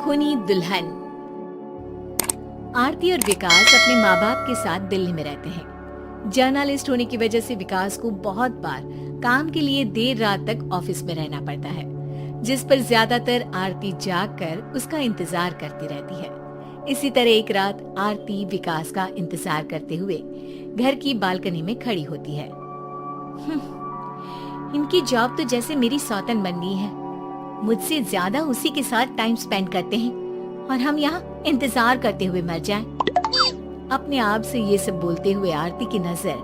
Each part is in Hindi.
खूनी दुल्हन। आरती और विकास अपने माँ बाप के साथ दिल्ली में रहते हैं। जर्नलिस्ट होने की वजह से विकास को बहुत बार काम के लिए देर रात तक ऑफिस में रहना पड़ता है, जिस पर ज्यादातर आरती जाग कर उसका इंतजार करती रहती है। इसी तरह एक रात आरती विकास का इंतजार करते हुए घर की बालकनी में खड़ी होती है। इनकी जॉब तो जैसे मेरी सौतन बन गई है। मुझसे ज्यादा उसी के साथ टाइम स्पेंड करते हैं और हम यहाँ इंतजार करते हुए मर जाएं। अपने आप से ये सब बोलते हुए आरती की नजर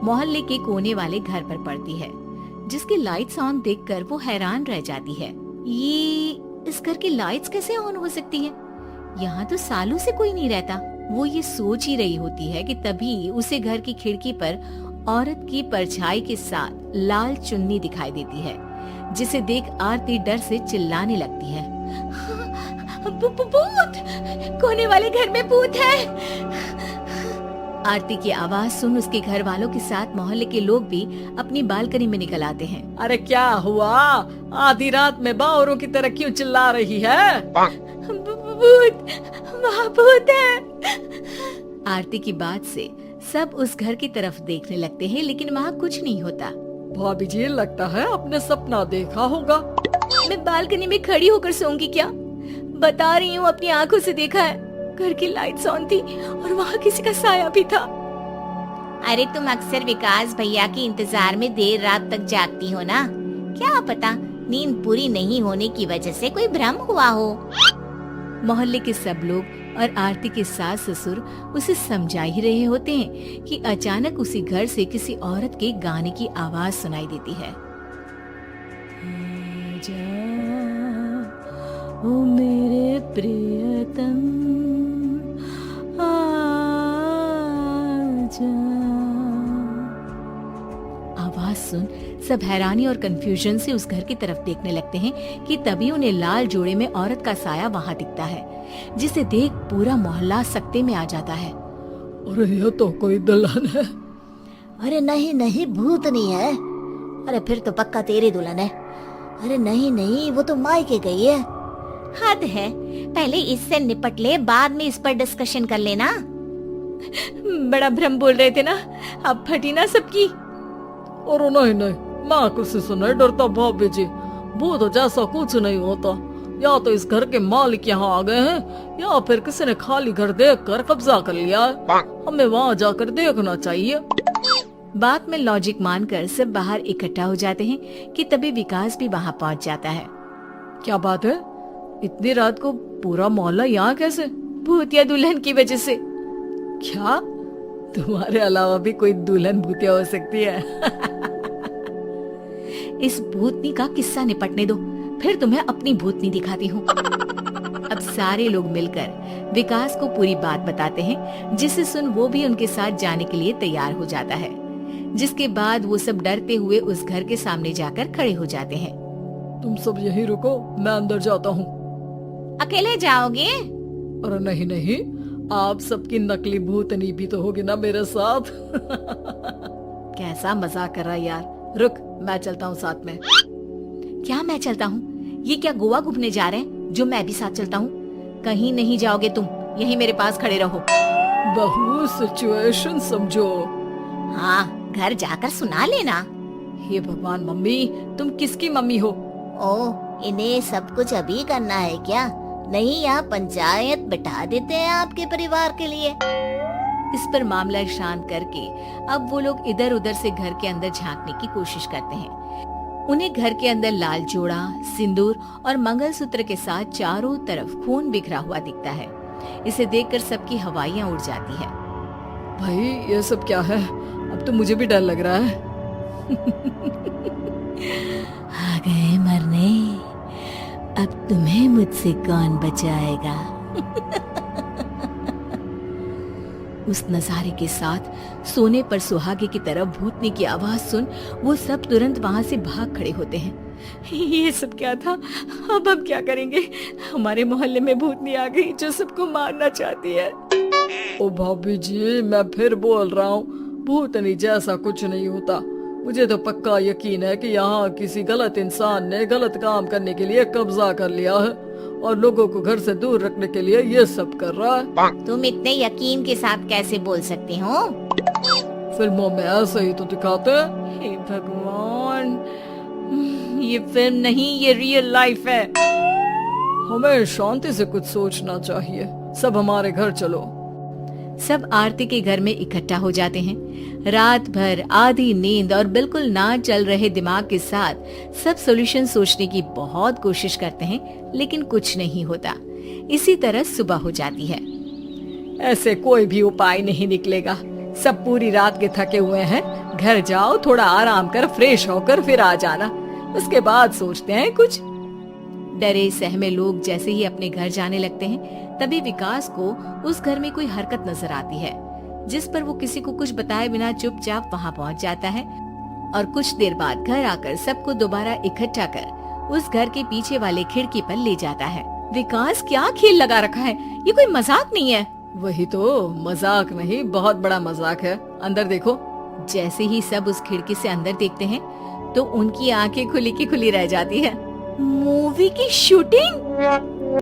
मोहल्ले के कोने वाले घर पर पड़ती है, जिसकी लाइट्स ऑन देखकर वो हैरान रह जाती है। ये इस घर की लाइट्स कैसे ऑन हो सकती है? यहाँ तो सालों से कोई नहीं रहता। वो ये सोच ही रही होती है कि तभी उसे घर की खिड़की पर औरत की परछाई के साथ लाल चुन्नी दिखाई देती है, जिसे देख आरती डर से चिल्लाने लगती है। भूत! कोने वाले घर में भूत है। आरती की आवाज सुन उसके घर वालों के साथ मोहल्ले के लोग भी अपनी बालकनी में निकल आते हैं। अरे क्या हुआ? आधी रात में बावरों की तरह क्यों चिल्ला रही है? भूत! वहाँ भूत है। आरती की बात से सब उस घर की तरफ देखने लगते हैं, लेकिन वहाँ कुछ नहीं होता। भाभी जी, लगता है आपने सपना देखा होगा। मैं बालकनी में खड़ी होकर सोऊंगी क्या? बता रही हूँ, अपनी आंखों से देखा है। घर की लाइट्स ऑन थी और वहाँ किसी का साया भी था। अरे तुम अक्सर विकास भैया के इंतजार में देर रात तक जागती हो ना? क्या पता नींद पूरी नहीं होने की वजह से कोई भ्रम हुआ हो। मोहल्ले के सब लोग और आरती के सास ससुर उसे समझा ही रहे होते हैं कि अचानक उसी घर से किसी औरत के गाने की आवाज सुनाई देती है। आजा, ओ मेरे प्रियतम, आजा। आवाज सुन सब हैरानी और कंफ्यूजन से उस घर की तरफ देखने लगते हैं कि तभी उन्हें लाल जोड़े में औरत का साया वहाँ दिखता है, जिसे देख पूरा मोहल्ला सकते में आ जाता है। अरे ये तो कोई दुल्हन है। अरे नहीं नहीं, भूत नहीं है। अरे फिर तो पक्का तेरी दुल्हन है। अरे नहीं नहीं, वो तो मायके गई है। हद है, पहले इससे निपट ले, बाद में इस पर डिस्कशन कर लेना। बड़ा भ्रम बोल रहे थे ना, अब फटी ना सबकी। और नहीं नहीं, मैं किसी से नहीं डरता भाभी जी। भूत जैसा कुछ नहीं होता। या तो इस घर के मालिक यहाँ आ गए हैं, या फिर किसी ने खाली घर देखकर कब्जा कर लिया है। हमें वहाँ जाकर देखना चाहिए। बात में लॉजिक मानकर सब बाहर इकट्ठा हो जाते हैं कि तभी विकास भी वहाँ पहुँच जाता है। क्या बात है? इतनी रात को पूरा मोहल्ला यहाँ कैसे? भूतिया दुल्हन की वजह से। क्या तुम्हारे अलावा भी कोई दुल्हन भूतिया हो सकती है? इस भूतनी का किस्सा निपटने दो, फिर तुम्हें अपनी भूतनी दिखाती हूँ। अब सारे लोग मिलकर विकास को पूरी बात बताते हैं, जिसे सुन वो भी उनके साथ जाने के लिए तैयार हो जाता है। जिसके बाद वो सब डरते हुए उस घर के सामने जाकर खड़े हो जाते हैं। तुम सब यहीं रुको, मैं अंदर जाता हूँ। अकेले जाओगे? अरे नहीं नहीं, आप सबकी नकली भूतनी भी तो होगी ना मेरे साथ। कैसा मजाक कर रहा है यार। रुक, मैं चलता हूँ साथ में। क्या मैं चलता हूँ? ये क्या गोवा घूमने जा रहे हैं जो मैं भी साथ चलता हूँ? कहीं नहीं जाओगे तुम, यहीं मेरे पास खड़े रहो। बहू, सिचुएशन समझो। हाँ, घर जाकर सुना लेना। हे भगवान, मम्मी तुम किसकी मम्मी हो? ओ, इन्हें सब कुछ अभी करना है क्या? नहीं, यहाँ पंचायत बिठा देते हैं आपके परिवार के लिए। इस पर मामला शांत करके अब वो लोग इधर उधर से घर के अंदर झांकने की कोशिश करते हैं। उन्हें घर के अंदर लाल जोड़ा, सिंदूर और मंगलसूत्र के साथ चारों तरफ खून बिखरा हुआ दिखता है। इसे देखकर सबकी हवाइयां उड़ जाती है। भाई ये सब क्या है? अब तो मुझे भी डर लग रहा है। आ गए मरने, अब तुम्हें मुझसे कौन बचाएगा? उस नजारे के साथ सोने पर सुहागे की तरह भूतनी की आवाज सुन वो सब तुरंत वहाँ से भाग खड़े होते हैं। ये सब क्या था? अब हम क्या करेंगे? हमारे मोहल्ले में भूतनी आ गई जो सबको मारना चाहती है। ओ भाभी जी, मैं फिर बोल रहा हूँ, भूतनी जैसा कुछ नहीं होता। मुझे तो पक्का यकीन है कि यहाँ किसी गलत इंसान ने गलत काम करने के लिए कब्जा कर लिया है। और लोगों को घर से दूर रखने के लिए ये सब कर रहा है। तुम इतने यकीन के साथ कैसे बोल सकते हो? फिल्मों में ऐसे ही तो दिखाते हैं। हे भगवान, ये फिल्म नहीं, ये रियल लाइफ है। हमें शांति से कुछ सोचना चाहिए। सब हमारे घर चलो। सब आरती के घर में इकट्ठा हो जाते हैं। रात भर आधी नींद और बिल्कुल ना चल रहे दिमाग के साथ सब सॉल्यूशन सोचने की बहुत कोशिश करते हैं, लेकिन कुछ नहीं होता। इसी तरह सुबह हो जाती है। ऐसे कोई भी उपाय नहीं निकलेगा। सब पूरी रात के थके हुए हैं। घर जाओ, थोड़ा आराम कर, फ्रेश होकर फिर आ जाना। उसके बाद सोचते हैं कुछ। डरे सहमे लोग जैसे ही अपने घर जाने लगते हैं, तभी विकास को उस घर में कोई हरकत नजर आती है, जिस पर वो किसी को कुछ बताए बिना चुपचाप वहाँ पहुँच जाता है और कुछ देर बाद घर आकर सबको दोबारा इकट्ठा कर उस घर के पीछे वाले खिड़की पर ले जाता है। विकास, क्या खेल लगा रखा है? ये कोई मजाक नहीं है। वही तो, मजाक नहीं, बहुत बड़ा मजाक है। अंदर देखो। जैसे ही सब उस खिड़की से अंदर देखते हैं तो उनकी आंखें खुली की खुली रह जाती है। मूवी की शूटिंग?